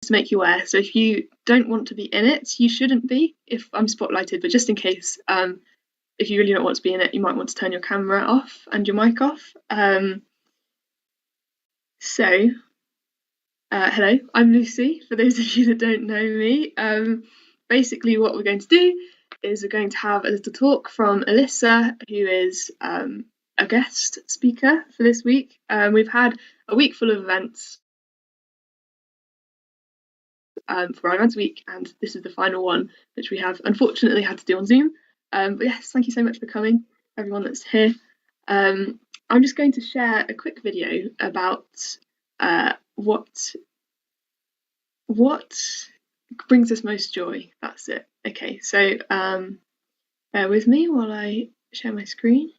to make you aware. So if you don't want to be in it, you shouldn't be if I'm spotlighted, but just in case, if you really don't want to be in it, you might want to turn your camera off and your mic off. Hello, I'm Lucy, for those of you that don't know me. Basically what we're going to do is we're going to have a little talk from Alyssa, who is a guest speaker for this week. We've had a week full of events for our events week, and this is the final one, which we have unfortunately had to do on Zoom. But yes, thank you so much for coming, everyone that's here. I'm just going to share a quick video about what brings us most joy. That's it. Okay, so bear with me while I share my screen.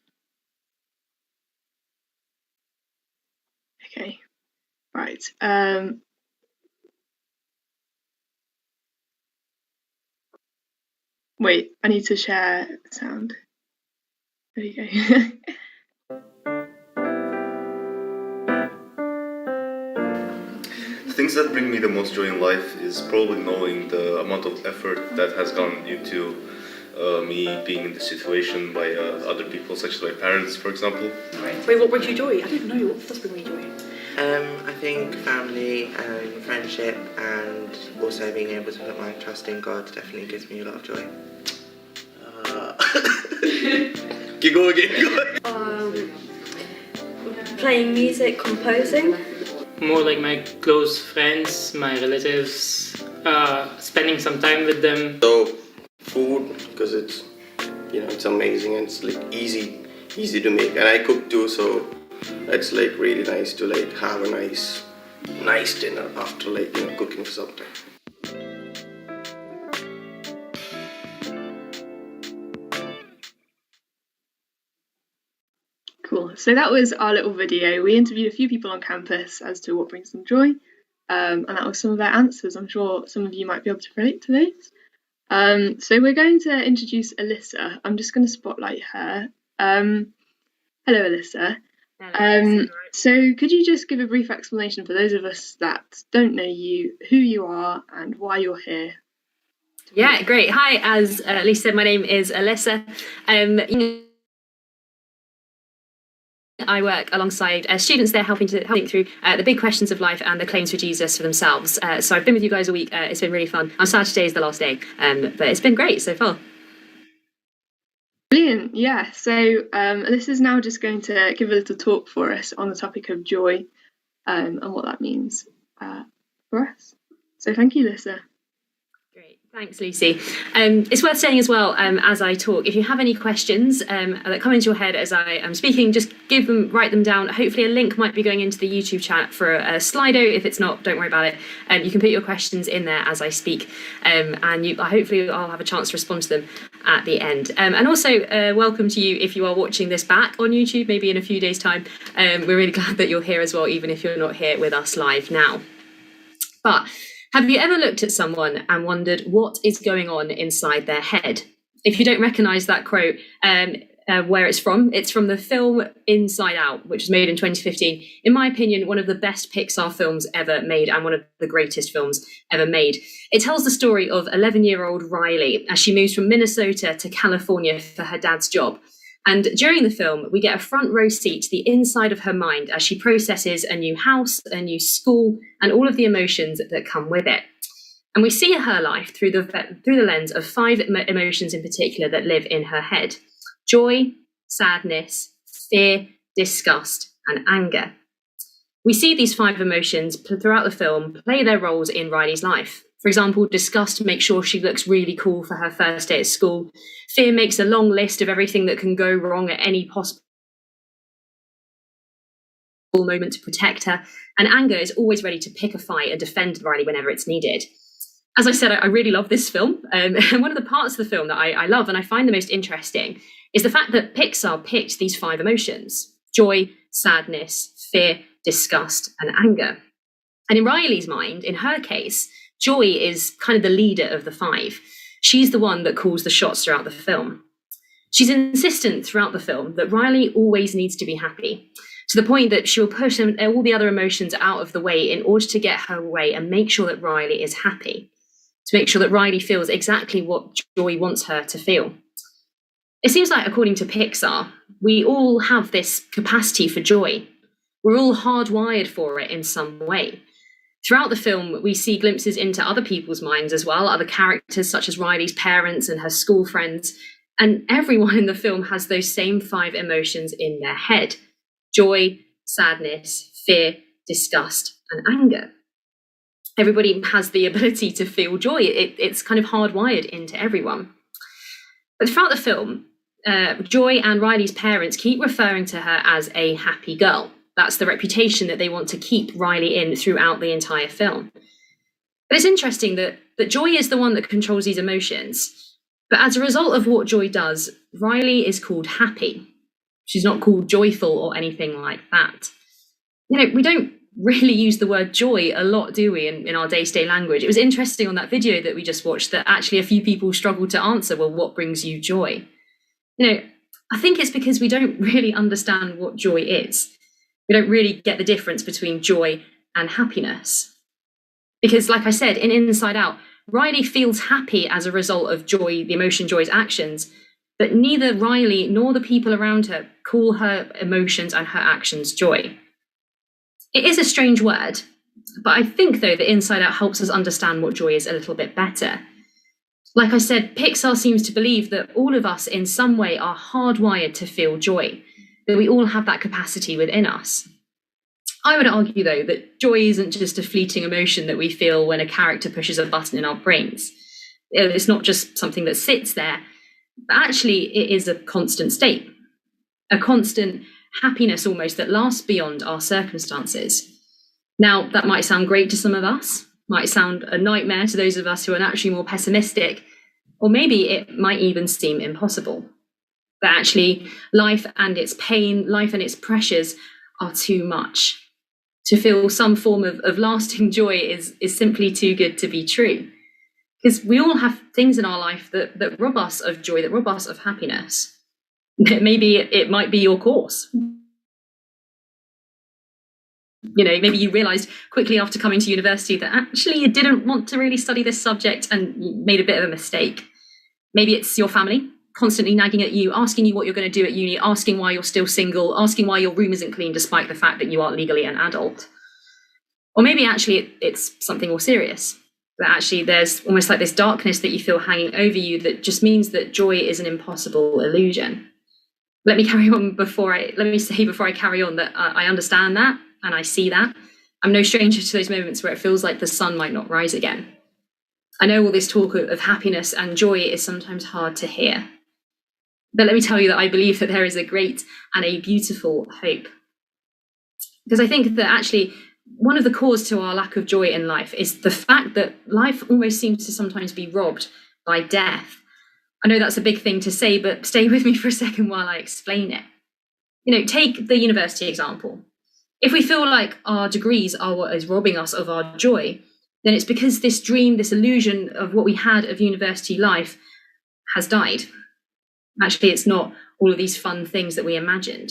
Okay, right. Wait, I need to share sound. There you go. Things that bring me the most joy in life is probably knowing the amount of effort that has gone into me being in this situation by other people, such as my parents, for example. Wait, what brings you joy? I don't know. What does bring me joy? I think family and friendship, and also being able to put my trust in God definitely gives me a lot of joy. Go again. Playing music, composing. More like my close friends, my relatives, spending some time with them. So food, because it's it's amazing and it's like easy to make, and I cook too, so it's like really nice to like have a nice dinner after cooking for some time. Cool. So that was our little video. We interviewed a few people on campus as to what brings them joy, and that was some of their answers. I'm sure some of you might be able to relate to those. So we're going to introduce Alyssa. I'm just going to spotlight her. Hello, Alyssa. Hello, so could you just give a brief explanation for those of us that don't know you, who you are and why you're here? Yeah, great. Hi, as Lisa said, my name is Alyssa. I work alongside students there helping think through the big questions of life and the claims for Jesus for themselves. So I've been with you guys a week. It's been really fun. On Saturday is the last day, but it's been great so far. Brilliant. Yeah. So Alyssa's now just going to give a little talk for us on the topic of joy and what that means for us. So thank you, Alyssa. Great. Thanks, Lucy. It's worth saying as well, as I talk, if you have any questions that come into your head as I am speaking, just write them down. Hopefully a link might be going into the YouTube chat for a Slido. If it's not, don't worry about it. You can put your questions in there as I speak, and hopefully I'll have a chance to respond to them at the end. And also welcome to you if you are watching this back on YouTube, maybe in a few days' time. We're really glad that you're here as well, even if you're not here with us live now. But have you ever looked at someone and wondered what is going on inside their head? If you don't recognise that quote, where it's from the film Inside Out, which was made in 2015. In my opinion, one of the best Pixar films ever made and one of the greatest films ever made. It tells the story of 11-year-old Riley as she moves from Minnesota to California for her dad's job. And during the film, we get a front row seat to the inside of her mind as she processes a new house, a new school, and all of the emotions that come with it. And we see her life through the lens of 5 emotions in particular that live in her head: joy, sadness, fear, disgust, and anger. We see these 5 emotions throughout the film play their roles in Riley's life. For example, disgust makes sure she looks really cool for her first day at school. Fear makes a long list of everything that can go wrong at any possible moment to protect her. And anger is always ready to pick a fight and defend Riley whenever it's needed. As I said, I really love this film. And one of the parts of the film that I love and I find the most interesting is the fact that Pixar picked these 5 emotions: joy, sadness, fear, disgust, and anger. And in Riley's mind, in her case, joy is kind of the leader of the 5. She's the one that calls the shots throughout the film. She's insistent throughout the film that Riley always needs to be happy. to the point that she'll push all the other emotions out of the way in order to get her way and make sure that Riley is happy, to make sure that Riley feels exactly what Joy wants her to feel. It seems like, according to Pixar, we all have this capacity for joy. We're all hardwired for it in some way. Throughout the film, we see glimpses into other people's minds as well, other characters such as Riley's parents and her school friends, and everyone in the film has those same 5 emotions in their head: joy, sadness, fear, disgust, and anger. Everybody has the ability to feel joy. It's kind of hardwired into everyone. But throughout the film, Joy and Riley's parents keep referring to her as a happy girl. That's the reputation that they want to keep Riley in throughout the entire film. But it's interesting that Joy is the one that controls these emotions. But as a result of what Joy does, Riley is called happy. She's not called joyful or anything like that. We don't really use the word joy a lot, do we, in our day-to-day language? It was interesting on that video that we just watched that actually a few people struggled to answer, well, what brings you joy? I think it's because we don't really understand what joy is. We don't really get the difference between joy and happiness. Because, like I said, in Inside Out, Riley feels happy as a result of Joy, the emotion Joy's actions, but neither Riley nor the people around her call her emotions and her actions joy. It is a strange word, but I think, though, that Inside Out helps us understand what joy is a little bit better. Like I said, Pixar seems to believe that all of us in some way are hardwired to feel joy, that we all have that capacity within us. I would argue, though, that joy isn't just a fleeting emotion that we feel when a character pushes a button in our brains. It's not just something that sits there, but actually it is a constant state, a constant happiness almost that lasts beyond our circumstances. Now, that might sound great to some of us, might sound a nightmare to those of us who are naturally more pessimistic, or maybe it might even seem impossible. That actually life and its pain, life and its pressures are too much. To feel some form of lasting joy is simply too good to be true. Because we all have things in our life that rob us of joy, that rob us of happiness. Maybe it might be your course. Maybe you realised quickly after coming to university that actually you didn't want to really study this subject and you made a bit of a mistake. Maybe it's your family constantly nagging at you, asking you what you're going to do at uni, asking why you're still single, asking why your room isn't clean despite the fact that you are legally an adult. Or maybe actually it's something more serious, that actually there's almost like this darkness that you feel hanging over you that just means that joy is an impossible illusion. Let me before I carry on that I understand that and I see that. I'm no stranger to those moments where it feels like the sun might not rise again. I know all this talk of happiness and joy is sometimes hard to hear. But let me tell you that I believe that there is a great and a beautiful hope. Because I think that actually one of the causes to our lack of joy in life is the fact that life almost seems to sometimes be robbed by death. I know that's a big thing to say, but stay with me for a second while I explain it. Take the university example. If we feel like our degrees are what is robbing us of our joy, then it's because this dream, this illusion of what we had of university life has died. Actually, it's not all of these fun things that we imagined.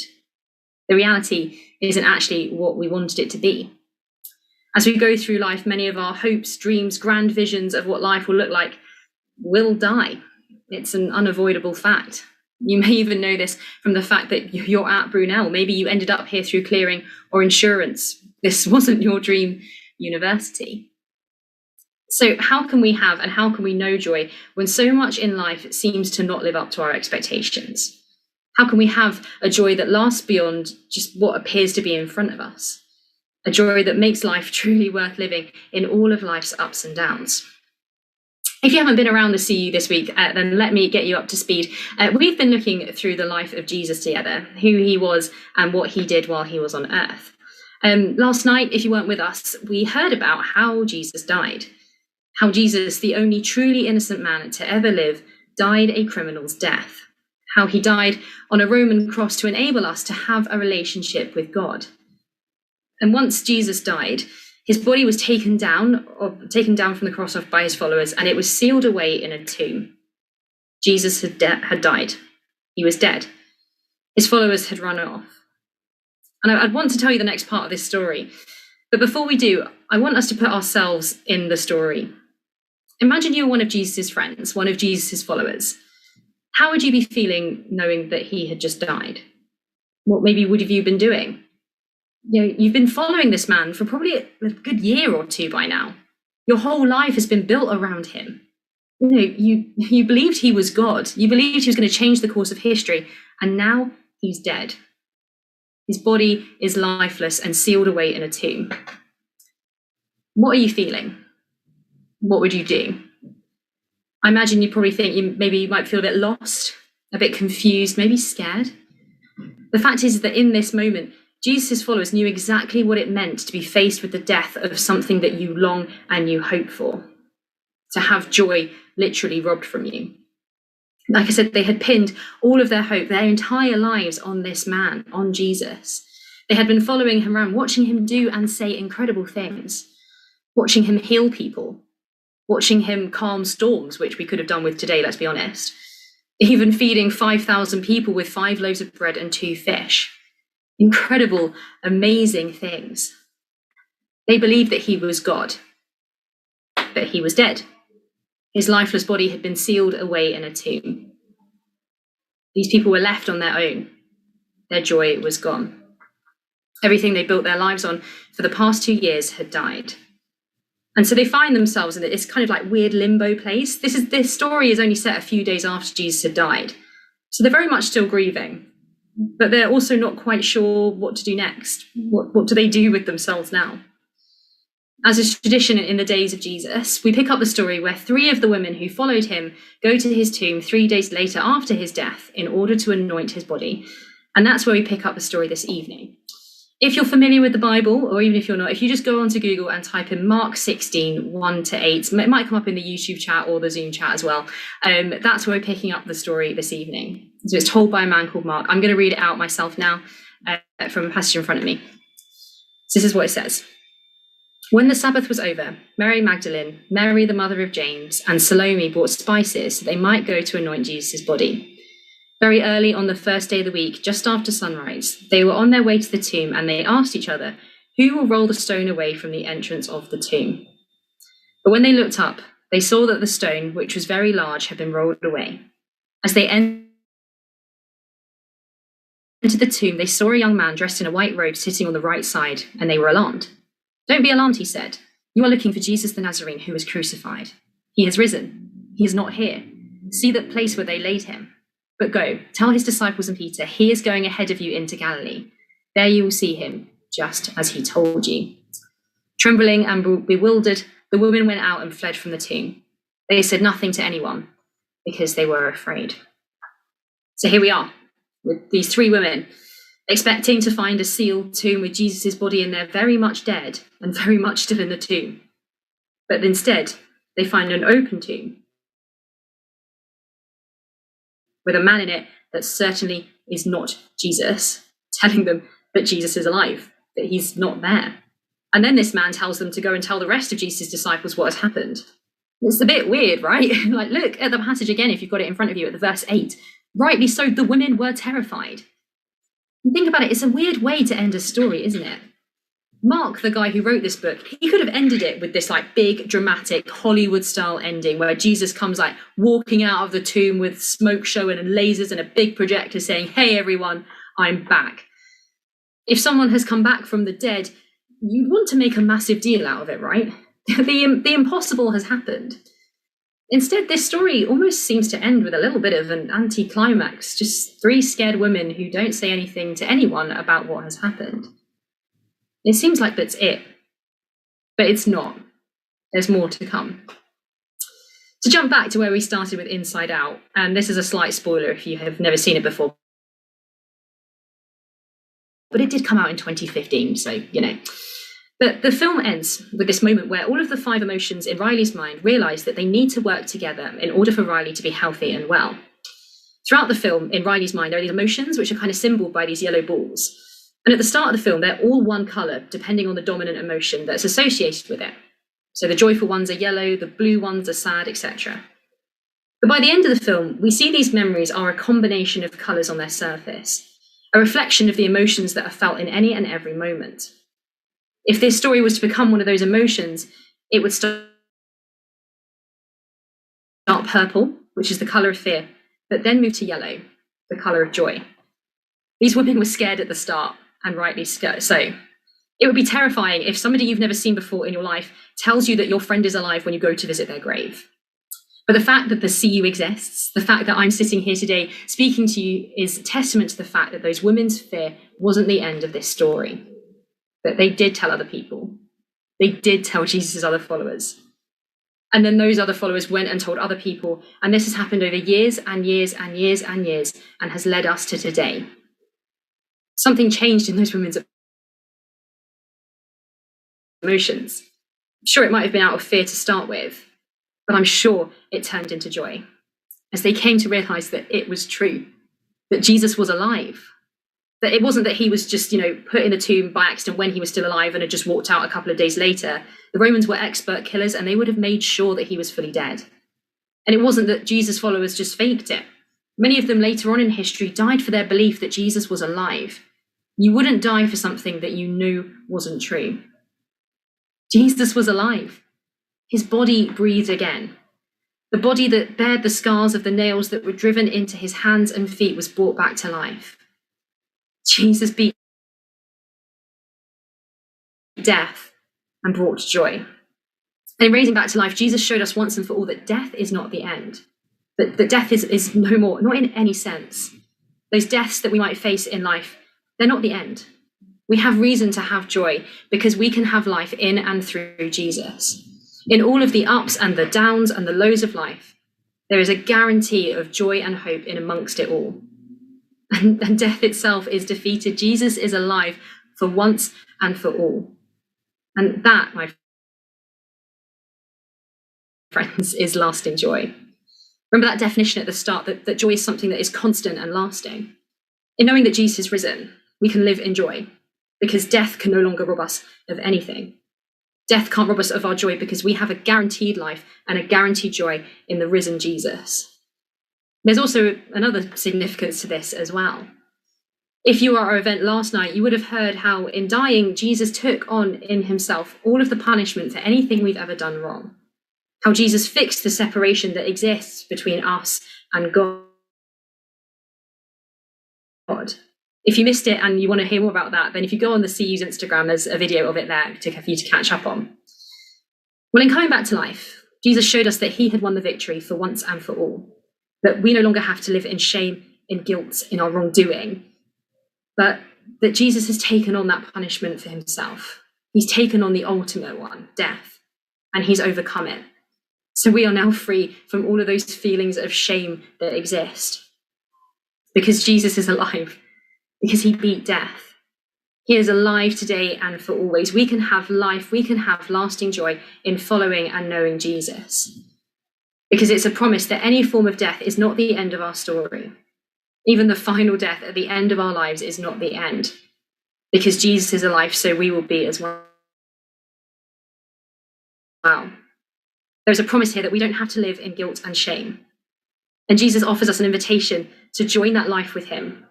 The reality isn't actually what we wanted it to be. As we go through life, many of our hopes, dreams, grand visions of what life will look like will die. It's an unavoidable fact. You may even know this from the fact that you're at Brunel. Maybe you ended up here through clearing or insurance. This wasn't your dream university. So how can we have and how can we know joy when so much in life seems to not live up to our expectations? How can we have a joy that lasts beyond just what appears to be in front of us? A joy that makes life truly worth living in all of life's ups and downs. If you haven't been around the CU this week, then let me get you up to speed. We've been looking through the life of Jesus together, who he was and what he did while he was on earth. Last night, if you weren't with us, we heard about how Jesus died. How Jesus, the only truly innocent man to ever live, died a criminal's death. How he died on a Roman cross to enable us to have a relationship with God. And once Jesus died, his body was taken down from the cross by his followers, and it was sealed away in a tomb. Jesus had died. He was dead. His followers had run off. And I'd want to tell you the next part of this story. But before we do, I want us to put ourselves in the story. Imagine you're one of Jesus' friends, one of Jesus' followers. How would you be feeling knowing that he had just died? What maybe would have you been doing? You've been following this man for probably a good year or two by now. Your whole life has been built around him. You believed he was God. You believed he was going to change the course of history, and now he's dead. His body is lifeless and sealed away in a tomb. What are you feeling? What would you do? I imagine you probably think you might feel a bit lost, a bit confused, maybe scared. The fact is that in this moment, Jesus' followers knew exactly what it meant to be faced with the death of something that you long and you hope for, to have joy literally robbed from you. Like I said, they had pinned all of their hope, their entire lives on this man, on Jesus. They had been following him around, watching him do and say incredible things, watching him heal people, watching him calm storms, which we could have done with today, let's be honest, even feeding 5,000 people with 5 loaves of bread and 2 fish. Incredible, amazing things. They believed that he was God, but he was dead. His lifeless body had been sealed away in a tomb. These people were left on their own. Their joy was gone. Everything they built their lives on for the past 2 years had died. And so they find themselves in this kind of like weird limbo place. This story is only set a few days after Jesus had died. So they're very much still grieving, but they're also not quite sure what to do next. What do they do with themselves now? As is tradition in the days of Jesus, we pick up the story where 3 of the women who followed him go to his tomb 3 days later after his death in order to anoint his body. And that's where we pick up the story this evening. If you're familiar with the Bible, or even if you're not, if you just go onto Google and type in Mark 16, 1-8, it might come up in the YouTube chat or the Zoom chat as well. That's where we're picking up the story this evening. So it's told by a man called Mark. I'm going to read it out myself now from a passage in front of me. So this is what it says. When the Sabbath was over, Mary Magdalene, Mary the mother of James, and Salome bought spices so they might go to anoint Jesus' body. Very early on the first day of the week, just after sunrise, they were on their way to the tomb and they asked each other, "Who will roll the stone away from the entrance of the tomb?" But when they looked up, they saw that the stone, which was very large, had been rolled away. As they entered the tomb, they saw a young man dressed in a white robe sitting on the right side, and they were alarmed. "Don't be alarmed," he said. "You are looking for Jesus the Nazarene who was crucified. He has risen. He is not here. See that place where they laid him. But go, tell his disciples and Peter, he is going ahead of you into Galilee. There you will see him, just as he told you." Trembling and bewildered, the women went out and fled from the tomb. They said nothing to anyone because they were afraid. So here we are with these 3 women, expecting to find a sealed tomb with Jesus' body in there, very much dead and very much still in the tomb. But instead, they find an open tomb with a man in it that certainly is not Jesus, telling them that Jesus is alive, that he's not there. And then this man tells them to go and tell the rest of Jesus' disciples what has happened. It's a bit weird, right? Like, look at the passage again if you've got it in front of you at the verse 8. Rightly so, the women were terrified. And think about it, it's a weird way to end a story, isn't it? Mark, the guy who wrote this book, he could have ended it with this like big, dramatic, Hollywood-style ending where Jesus comes like walking out of the tomb with smoke showing and lasers and a big projector saying, "Hey everyone, I'm back." If someone has come back from the dead, you'd want to make a massive deal out of it, right? The impossible has happened. Instead, this story almost seems to end with a little bit of an anti-climax, just 3 scared women who don't say anything to anyone about what has happened. It seems like that's it, but it's not. There's more to come. To jump back to where we started with Inside Out, and this is a slight spoiler if you have never seen it before, but it did come out in 2015, so, you know. But the film ends with this moment where all of the 5 emotions in Riley's mind realise that they need to work together in order for Riley to be healthy and well. Throughout the film, in Riley's mind, there are these emotions which are kind of symboled by these yellow balls. And at the start of the film, they're all one colour, depending on the dominant emotion that's associated with it. So the joyful ones are yellow, the blue ones are sad, etc. But by the end of the film, we see these memories are a combination of colours on their surface. a reflection of the emotions that are felt in any and every moment. If this story was to become one of those emotions, it would start purple, which is the colour of fear, but then move to yellow, the colour of joy. These women were scared at the start, and rightly so. It would be terrifying if somebody you've never seen before in your life tells you that your friend is alive when you go to visit their grave. But the fact that the CU exists, the fact that I'm sitting here today speaking to you, is testament to the fact that those women's fear wasn't the end of this story. That they did tell other people. They did tell Jesus' other followers. And then those other followers went and told other people. And this has happened over years and years and years and years, and has led us to today. Something changed in those women's emotions. I'm sure it might have been out of fear to start with, but I'm sure it turned into joy as they came to realize that it was true, that Jesus was alive, that it wasn't that he was just, put in a tomb by accident when he was still alive and had just walked out a couple of days later. The Romans were expert killers, and they would have made sure that he was fully dead. And it wasn't that Jesus' followers just faked it. Many of them later on in history died for their belief that Jesus was alive. You wouldn't die for something that you knew wasn't true. Jesus was alive. His body breathed again. The body that bared the scars of the nails that were driven into his hands and feet was brought back to life. Jesus beat death and brought joy. And in raising back to life, Jesus showed us once and for all that death is not the end. That death is no more, not in any sense. Those deaths that we might face in life, they're not the end. We have reason to have joy because we can have life in and through Jesus. In all of the ups and the downs and the lows of life, there is a guarantee of joy and hope in amongst it all. And death itself is defeated. Jesus is alive for once and for all. And that, my friends, is lasting joy. Remember that definition at the start, that joy is something that is constant and lasting. In knowing that Jesus is risen, we can live in joy because death can no longer rob us of anything. Death can't rob us of our joy because we have a guaranteed life and a guaranteed joy in the risen Jesus. There's also another significance to this as well. If you were at our event last night, you would have heard how in dying, Jesus took on in himself all of the punishment for anything we've ever done wrong. How Jesus fixed the separation that exists between us and God. If you missed it and you want to hear more about that, then if you go on the CU's Instagram, there's a video of it there for you to catch up on. Well, in coming back to life, Jesus showed us that he had won the victory for once and for all, that we no longer have to live in shame, in guilt, in our wrongdoing, but that Jesus has taken on that punishment for himself. He's taken on the ultimate one, death, and he's overcome it. So we are now free from all of those feelings of shame that exist because Jesus is alive. Because he beat death. He is alive today and for always. We can have life, we can have lasting joy in following and knowing Jesus. Because it's a promise that any form of death is not the end of our story. Even the final death at the end of our lives is not the end. Because Jesus is alive, so we will be as well. There's a promise here that we don't have to live in guilt and shame. And Jesus offers us an invitation to join that life with him.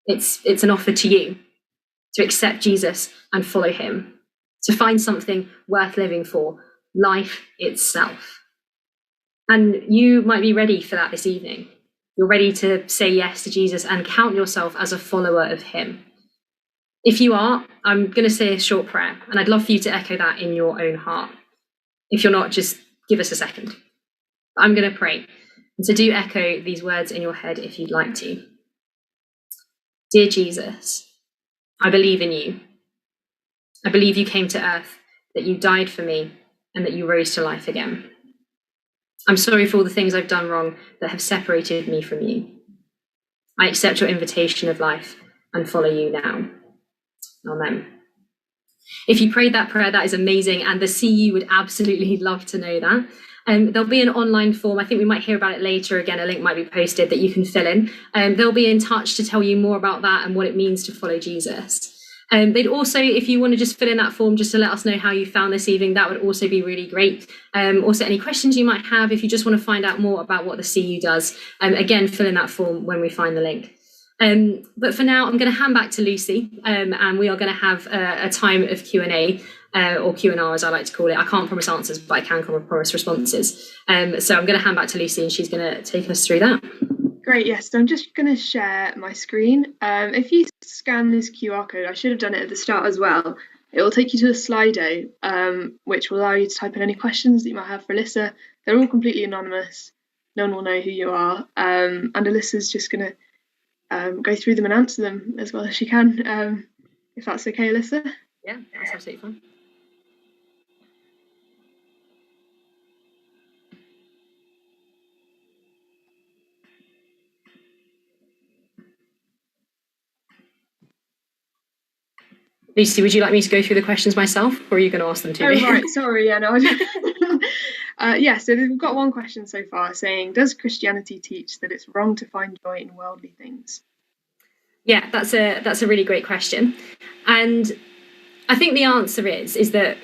It's an offer to you to accept Jesus and follow him, to find something worth living for, life itself. And you might be ready for that this evening. You're ready to say yes to Jesus and count yourself as a follower of him. If you are, I'm going to say a short prayer, and I'd love for you to echo that in your own heart. If you're not, just give us a second. I'm going to pray. And so do echo these words in your head if you'd like to. Dear Jesus, I believe in you. I believe you came to earth, that you died for me, and that you rose to life again. I'm sorry for all the things I've done wrong that have separated me from you. I accept your invitation of life and follow you now. Amen. If you prayed that prayer, that is amazing, and the CU would absolutely love to know that. There'll be an online form. I think we might hear about it later. Again, a link might be posted that you can fill in. They'll be in touch to tell you more about that and what it means to follow Jesus. They'd also, if you want to just fill in that form just to let us know how you found this evening, that would also be really great. Also, any questions you might have, if you just want to find out more about what the CU does, again, fill in that form when we find the link. But for now, I'm going to hand back to Lucy, and we are going to have a time of Q&A, or Q&R as I like to call it. I can't promise answers, but I can promise responses. So I'm going to hand back to Lucy, and she's going to take us through that. Great, yes. So I'm just going to share my screen. If you scan this QR code, I should have done it at the start as well. It will take you to a Slido, which will allow you to type in any questions that you might have for Alyssa. They're all completely anonymous. No one will know who you are. And Alyssa's just going to go through them and answer them as well as she can, if that's okay, Alyssa. Yeah, that's absolutely fine. Lucy, would you like me to go through the questions myself, or are you going to ask them to me? Oh, right, sorry, yeah, no. Yeah, so we've got one question so far saying, does Christianity teach that it's wrong to find joy in worldly things? Yeah, that's a really great question. And I think the answer is that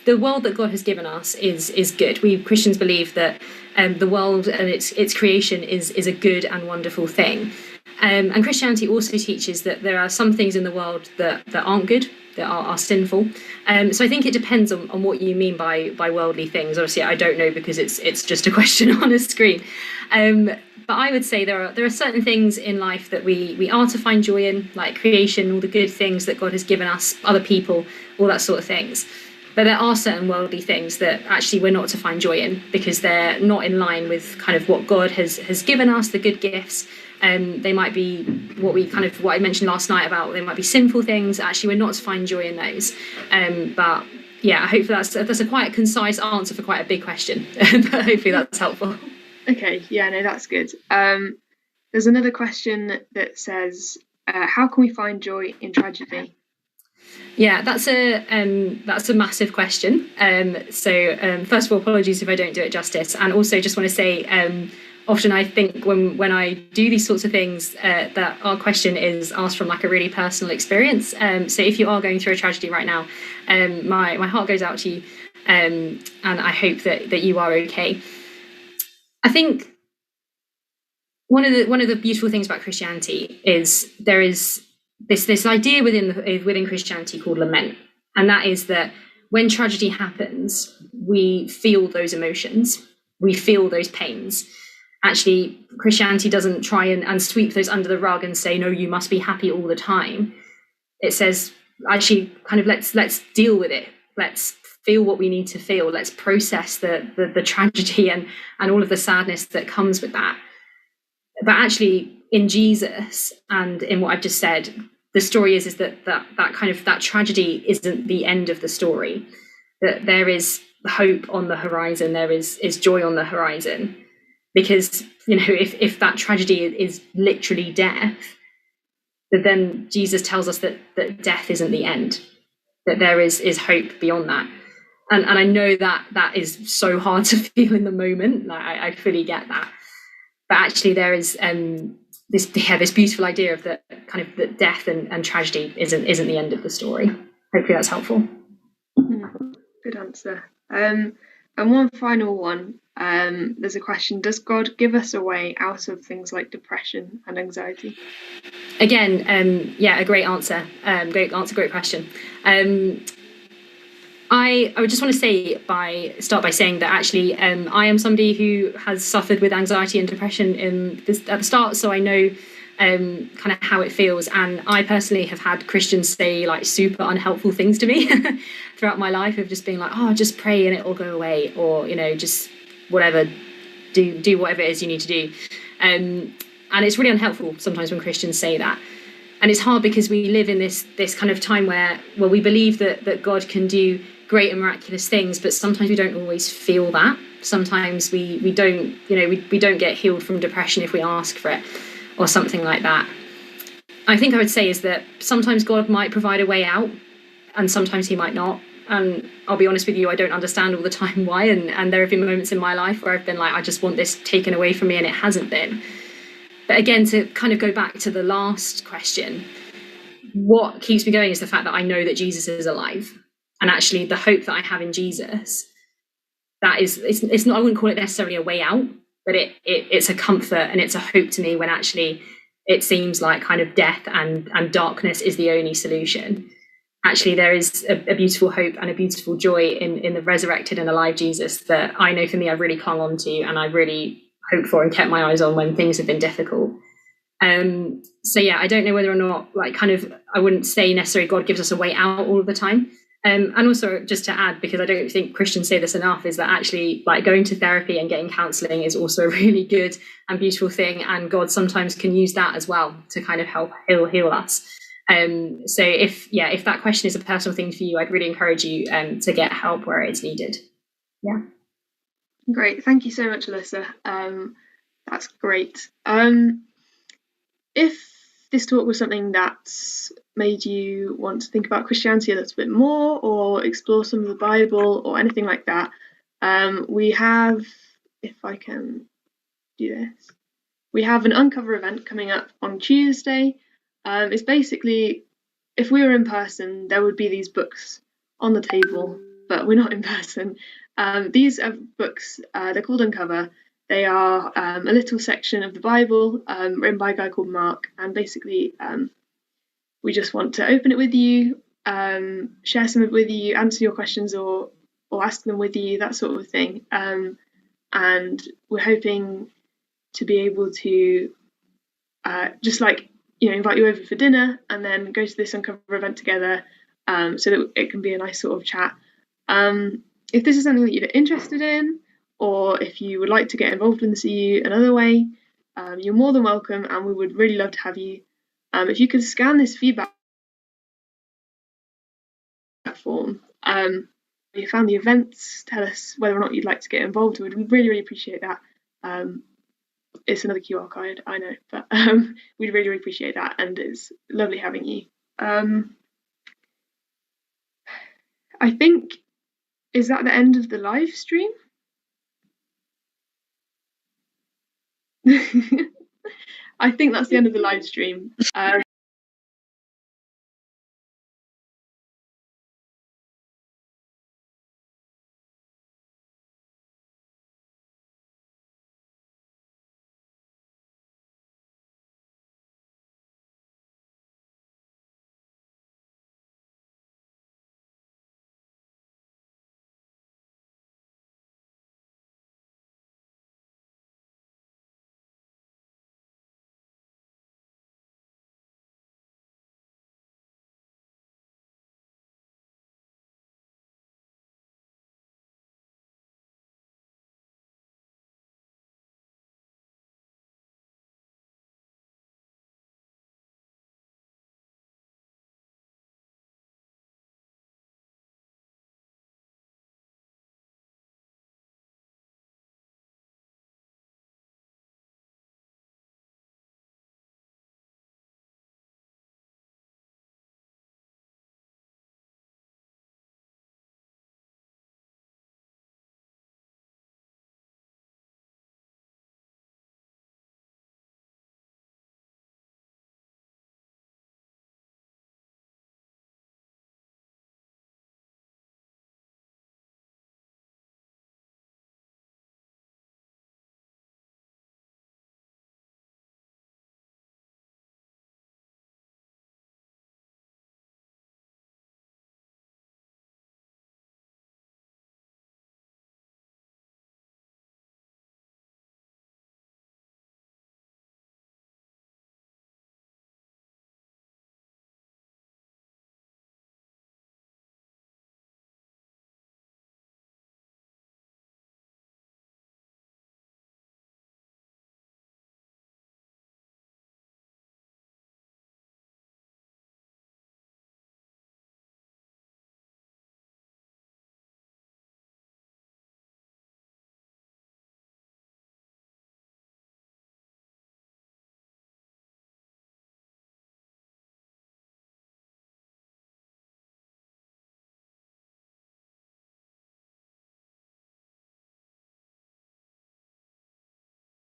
the world that God has given us is good. We Christians believe that the world and its creation is a good and wonderful thing. And Christianity also teaches that there are some things in the world that aren't good, that are sinful. So I think it depends on what you mean by worldly things. Obviously, I don't know because it's just a question on a screen. But I would say there are certain things in life that we are to find joy in, like creation, all the good things that God has given us, other people, all that sort of things. But there are certain worldly things that actually we're not to find joy in because they're not in line with kind of what God has given us, the good gifts. They might be what I mentioned last night about they might be sinful things. Actually, we're not to find joy in those. But yeah, I hope that's a quite concise answer for quite a big question. But hopefully that's helpful. Okay, yeah, no, that's good. There's another question that says, how can we find joy in tragedy? Yeah, that's a massive question. So first of all, apologies if I don't do it justice, and also just want to say, often I think when I do these sorts of things, that our question is asked from like a really personal experience. So if you are going through a tragedy right now, my heart goes out to you, and I hope that you are okay. I think one of the beautiful things about Christianity is there is this idea within Christianity called lament, and that is that when tragedy happens, we feel those emotions, we feel those pains. Actually, Christianity doesn't try and sweep those under the rug and say, no, you must be happy all the time. It says, actually, kind of let's deal with it. Let's feel what we need to feel. Let's process the tragedy and all of the sadness that comes with that. But actually, in Jesus and in what I've just said, the story is that tragedy isn't the end of the story. That there is hope on the horizon. There is joy on the horizon. Because, if that tragedy is literally death, then Jesus tells us that death isn't the end, that there is hope beyond that. And I know that is so hard to feel in the moment. Like, I fully get that. But actually there is this beautiful idea of that death and tragedy isn't the end of the story. Hopefully that's helpful. Good answer. And one final one. There's a question: does God give us a way out of things like depression and anxiety? Again, a great answer. Great question. I would just want to start by saying that actually I am somebody who has suffered with anxiety and depression at the start, so I know kind of how it feels. And I personally have had Christians say like super unhelpful things to me throughout my life, of just being like, oh, just pray and it will go away, or just whatever, do whatever it is you need to do. And it's really unhelpful sometimes when Christians say that. And it's hard because we live in this kind of time where we believe that God can do great and miraculous things, but sometimes we don't always feel that. Sometimes we don't, we don't get healed from depression if we ask for it, or something like that. I think I would say is that sometimes God might provide a way out, and sometimes he might not. And I'll be honest with you, I don't understand all the time why. And there have been moments in my life where I've been like, I just want this taken away from me, and it hasn't been. But again, to kind of go back to the last question, what keeps me going is the fact that I know that Jesus is alive. And actually the hope that I have in Jesus, it's not, I wouldn't call it necessarily a way out, but it's a comfort and it's a hope to me when actually it seems like kind of death and darkness is the only solution. Actually, there is a beautiful hope and a beautiful joy in the resurrected and alive Jesus that I know for me I've really clung on to and I really hoped for and kept my eyes on when things have been difficult. So yeah, I don't know whether or not, like, kind of, I wouldn't say necessarily God gives us a way out all of the time. And also, just to add, because I don't think Christians say this enough, is that actually, like, going to therapy and getting counselling is also a really good and beautiful thing, and God sometimes can use that as well to kind of help heal us. So if that question is a personal thing for you, I'd really encourage you to get help where it's needed. Yeah. Great, thank you so much, Alyssa. That's great. If this talk was something that's made you want to think about Christianity a little bit more, or explore some of the Bible, or anything like that, we have, if I can do this, we have an Uncover event coming up on Tuesday. It's basically, if we were in person, there would be these books on the table, but we're not in person. These are books, they're called Uncover. They are a little section of the Bible written by a guy called Mark, and basically we just want to open it with you, share some of it with you, answer your questions or ask them with you, that sort of thing. And we're hoping to be able to just invite you over for dinner and then go to this Uncover event together, so that it can be a nice sort of chat. If this is something that you're interested in, or if you would like to get involved in the CU another way, you're more than welcome, and we would really love to have you. If you could scan this feedback form, you found the events, tell us whether or not you'd like to get involved. We'd really, really appreciate that. It's another QR code, I know, but we'd really, really appreciate that, and it's lovely having you. I think, is that the end of the live stream? I think that's the end of the live stream.